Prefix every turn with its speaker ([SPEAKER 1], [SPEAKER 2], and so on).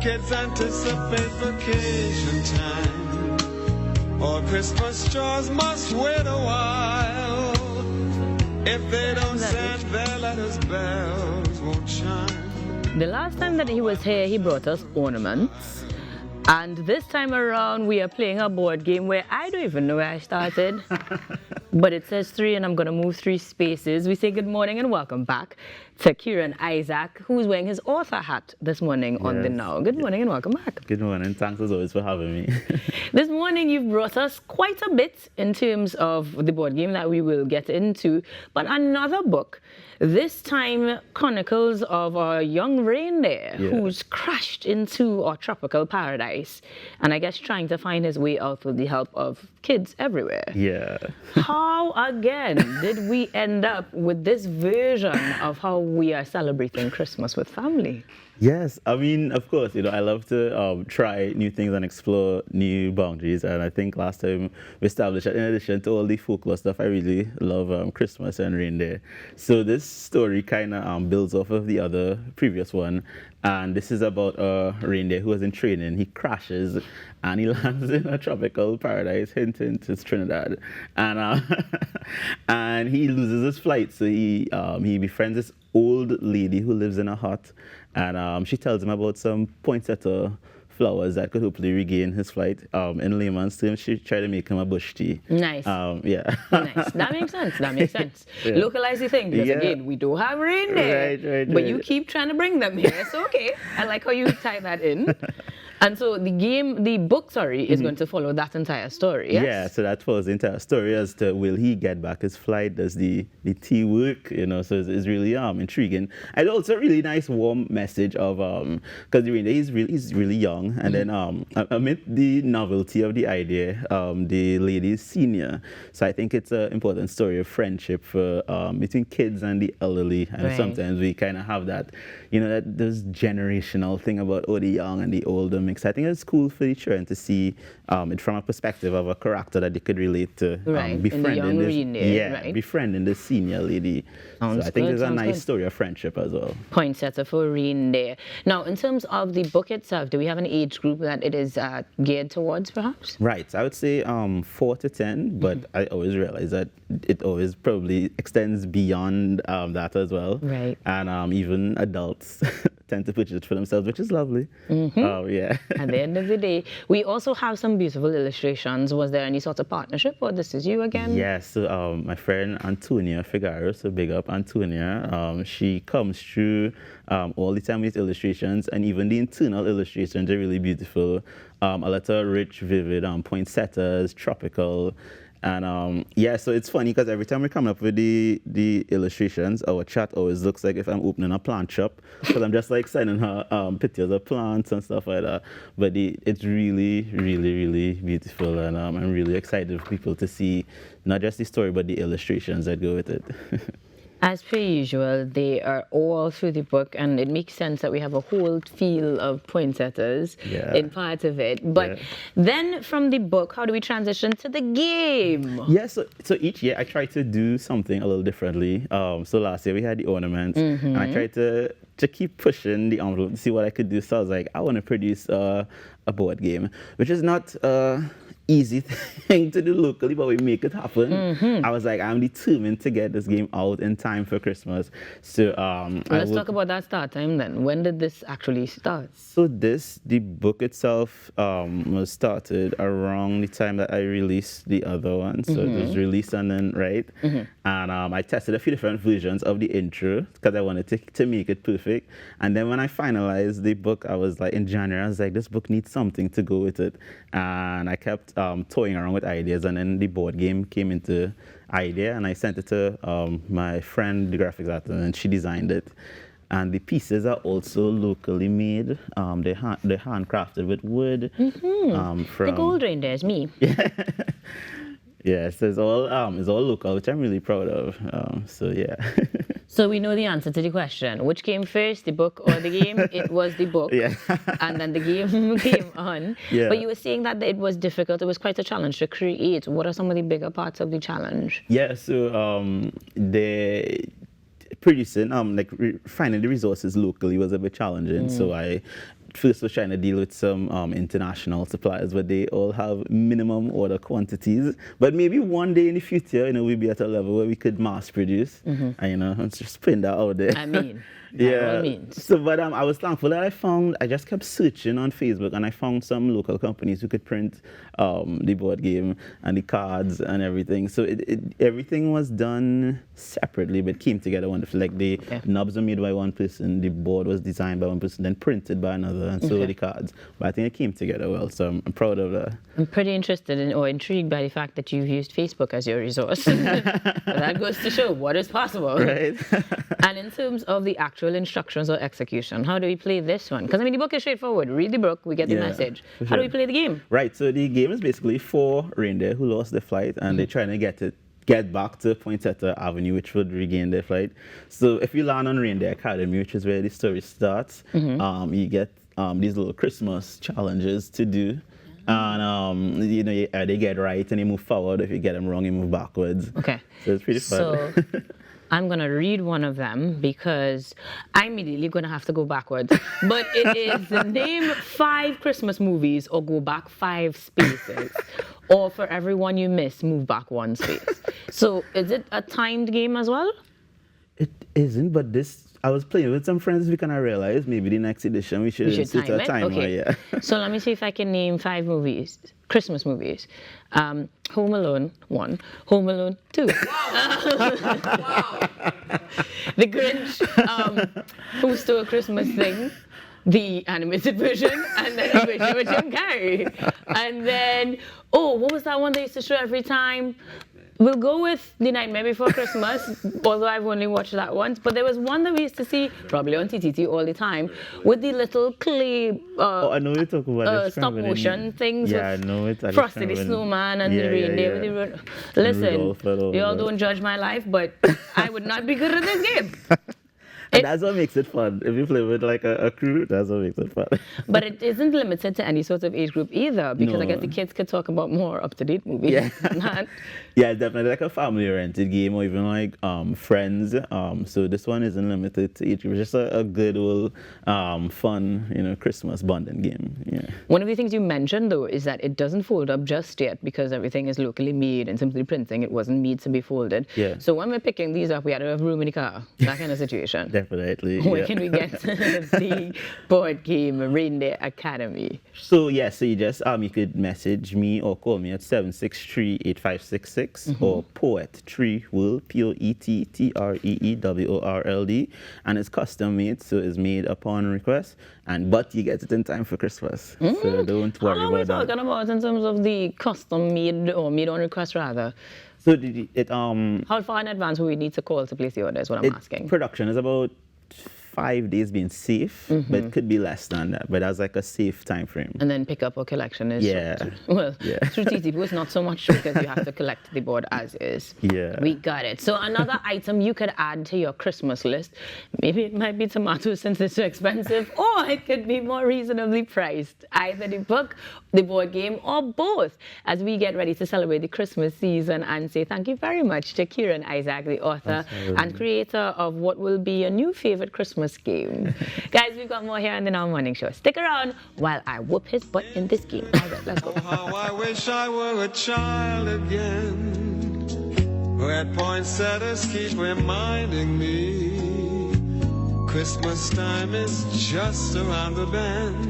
[SPEAKER 1] kids anticipate vacation time, or Christmas chores must wait a while. If they don't send their letters, bells won't chime.
[SPEAKER 2] The last time that he was here, he brought us ornaments. And this time around, we are playing a board game where I don't even know where I started. But it says 3, and I'm going to move 3 spaces. We say good morning and welcome back to Kieran Isaac, who's wearing his author hat this morning on the Now. Good morning and welcome back.
[SPEAKER 3] Good morning. Thanks as always for having me.
[SPEAKER 2] This morning, you've brought us quite a bit in terms of the board game that we will get into, but another book. This time, chronicles of a young reindeer who's crashed into a tropical paradise, and I guess trying to find his way out with the help of kids everywhere.
[SPEAKER 3] Yeah.
[SPEAKER 2] How, again, did we end up with this version of how we are celebrating Christmas with family?
[SPEAKER 3] Yes, I mean, of course, I love to try new things and explore new boundaries. And I think last time we established that in addition to all the folklore stuff, I really love Christmas and reindeer. So this story kind of builds off of the other previous one. And this is about a reindeer who was in training. He crashes and he lands in a tropical paradise, hint, hint, it's Trinidad. And and he loses his flight. So he befriends this old lady who lives in a hut. And she tells him about some poinsettia flowers that could hopefully regain his flight. In layman's terms, she tried to make him a bush tea.
[SPEAKER 2] Nice.
[SPEAKER 3] Yeah.
[SPEAKER 2] Nice. That makes sense. That makes sense. Yeah. Localize the thing, because again, we do have reindeer. Right. But you keep trying to bring them here. So okay. I like how you tie that in. And so the book, is going to follow that entire story, yes?
[SPEAKER 3] Yeah, so that follows the entire story as to will he get back his flight? Does the tea work? So it's really intriguing. And also a really nice warm message of, because the reindeer, he's really young. And then amid the novelty of the idea, the lady is senior. So I think it's an important story of friendship for between kids and the elderly. And sometimes we kind of have that, that this generational thing about the young and the older mix. I think it's cool for the children to see it from a perspective of a character that they could relate to. Befriending this senior lady. So I think there's a nice story of friendship as well.
[SPEAKER 2] Poinsettia For Rendeer. Now, in terms of the book itself, do we have an age group that it is geared towards, perhaps?
[SPEAKER 3] Right. I would say 4 to 10, but I always realize that it always probably extends beyond that as well.
[SPEAKER 2] Right.
[SPEAKER 3] And even adults tend to purchase it for themselves, which is lovely. Yeah.
[SPEAKER 2] At the end of the day, we also have some beautiful illustrations. Was there any sort of partnership, or this is you again?
[SPEAKER 3] Yes. So my friend Antonia Figaro, so big up Antonia, she comes through all the time with illustrations, and even the internal illustrations are really beautiful. A lot of rich, vivid poinsettias, tropical. And so it's funny because every time we come up with the illustrations, our chat always looks like if I'm opening a plant shop, because I'm just like sending her pictures of plants and stuff like that. But it's really, really, really beautiful, and I'm really excited for people to see not just the story, but the illustrations that go with it.
[SPEAKER 2] As per usual, they are all through the book, and it makes sense that we have a whole field of poinsettias in part of it. But then from the book, how do we transition to the game?
[SPEAKER 3] Yeah, so each year I try to do something a little differently. So last year we had the ornaments, and I tried to keep pushing the envelope to see what I could do. So I was like, I want to produce a board game, which is not easy thing to do locally, but we make it happen. I was like, I'm determined to get this game out in time for Christmas. So
[SPEAKER 2] let's talk about that start time then. When did this actually start?
[SPEAKER 3] So the book itself was started around the time that I released the other one. So it was released and then and I tested a few different versions of the intro because I wanted to make it perfect. And then when I finalized the book, I was like, in January, I was like, this book needs something to go with it. And I kept toying around with ideas, and then the board game came into idea, and I sent it to my friend, the graphics artist, and she designed it. And the pieces are also locally made. They're handcrafted with wood.
[SPEAKER 2] From the gold reindeer is me.
[SPEAKER 3] Yes, it's all local, which I'm really proud of. So yeah.
[SPEAKER 2] So we know the answer to the question. Which came first, the book or the game? It was the book. Yeah. And then the game came on. Yeah. But you were saying that it was difficult. It was quite a challenge to create. What are some of the bigger parts of the challenge?
[SPEAKER 3] Yeah, so producing, finding the resources locally was a bit challenging. So I first was trying to deal with some international suppliers, but they all have minimum order quantities. But maybe one day in the future, we'll be at a level where we could mass produce. And, let's just putting that out there.
[SPEAKER 2] I mean, by all means.
[SPEAKER 3] So, but I was thankful that I just kept searching on Facebook, and I found some local companies who could print the board game and the cards and everything. So everything was done separately, but came together wonderfully. Like the knobs were made by one person, the board was designed by one person, then printed by another, and so were the cards. But I think it came together well, so I'm proud of that.
[SPEAKER 2] I'm pretty interested in or intrigued by the fact that you've used Facebook as your resource. That goes to show what is possible.
[SPEAKER 3] Right.
[SPEAKER 2] And in terms of the actual instructions or execution, how do we play this one? Because I mean, the book is straightforward. Read the book, we get the message. How do we play the game?
[SPEAKER 3] Right. So the game is basically 4 reindeer who lost their flight, and they're trying to get back to Poinsettia Avenue, which would regain their flight. So if you land on Reindeer Academy, which is where the story starts, you get these little Christmas challenges to do. And they get right and you move forward. If you get them wrong, you move backwards.
[SPEAKER 2] Okay.
[SPEAKER 3] So it's pretty fun.
[SPEAKER 2] So I'm going to read one of them because I'm immediately going to have to go backwards. But it is name 5 Christmas movies or go back 5 spaces. Or for every one you miss, move back 1 space. So is it a timed game as well?
[SPEAKER 3] It isn't, but I was playing with some friends this week and I realized maybe the next edition we should set a timer.
[SPEAKER 2] Okay. So let me see if I can name 5 movies, Christmas movies. Home Alone 1, Home Alone 2. Wow. The Grinch, Who Stole a Christmas Thing, the animated version, and then a version with Jim Carrey. And then, what was that one they used to show every time? We'll go with The Nightmare Before Christmas, although I've only watched that once. But there was one that we used to see, probably on TTT all the time, with the little clay
[SPEAKER 3] I know you're talking about
[SPEAKER 2] stop motion things.
[SPEAKER 3] Yeah, I know it.
[SPEAKER 2] Frosty the Snowman and the reindeer. Listen, y'all don't judge my life, but I would not be good at this game.
[SPEAKER 3] And that's what makes it fun. If you play with like a crew, that's what makes it fun.
[SPEAKER 2] But it isn't limited to any sort of age group either, because I guess the kids could talk about more up-to-date movies.
[SPEAKER 3] Yeah. Yeah, it's definitely like a family-oriented game, or even like friends. So this one isn't limited to age group. It's just a good old fun, Christmas bonding game. Yeah.
[SPEAKER 2] One of the things you mentioned though is that it doesn't fold up just yet because everything is locally made and simply printing. It wasn't made to be folded.
[SPEAKER 3] Yeah.
[SPEAKER 2] So when we're picking these up, we had to have room in the car. That kind of situation.
[SPEAKER 3] Definitely.
[SPEAKER 2] Where can we get the board game Reindeer Academy?
[SPEAKER 3] So so you just you could message me or call me at 763-8566 or Poet3World POETTREEWORLD, and it's custom made, so it's made upon request, but you get it in time for Christmas. So don't worry about that.
[SPEAKER 2] How are we talking about in terms of the custom made or made on request rather?
[SPEAKER 3] So
[SPEAKER 2] how far in advance will we need to call to place the order is what I'm asking.
[SPEAKER 3] Production is about 5 days being safe, but it could be less than that. But that's like a safe time frame.
[SPEAKER 2] And then pick up or collection is through TTP it's not so much because you have to collect the board as is.
[SPEAKER 3] Yeah.
[SPEAKER 2] We got it. So another item you could add to your Christmas list, maybe it might be tomatoes since it's so expensive, or it could be more reasonably priced. Either the book, the board game, or both, as we get ready to celebrate the Christmas season and say thank you very much to Kieran Isaac, the author and creator of what will be your new favorite Christmas game. Guys, we've got more here on the Now Morning Show. Stick around while I whoop his butt in this game. All right, let's go.
[SPEAKER 1] Oh, how I wish I were a child again, where poinsettias keep reminding me Christmas time is just around the bend.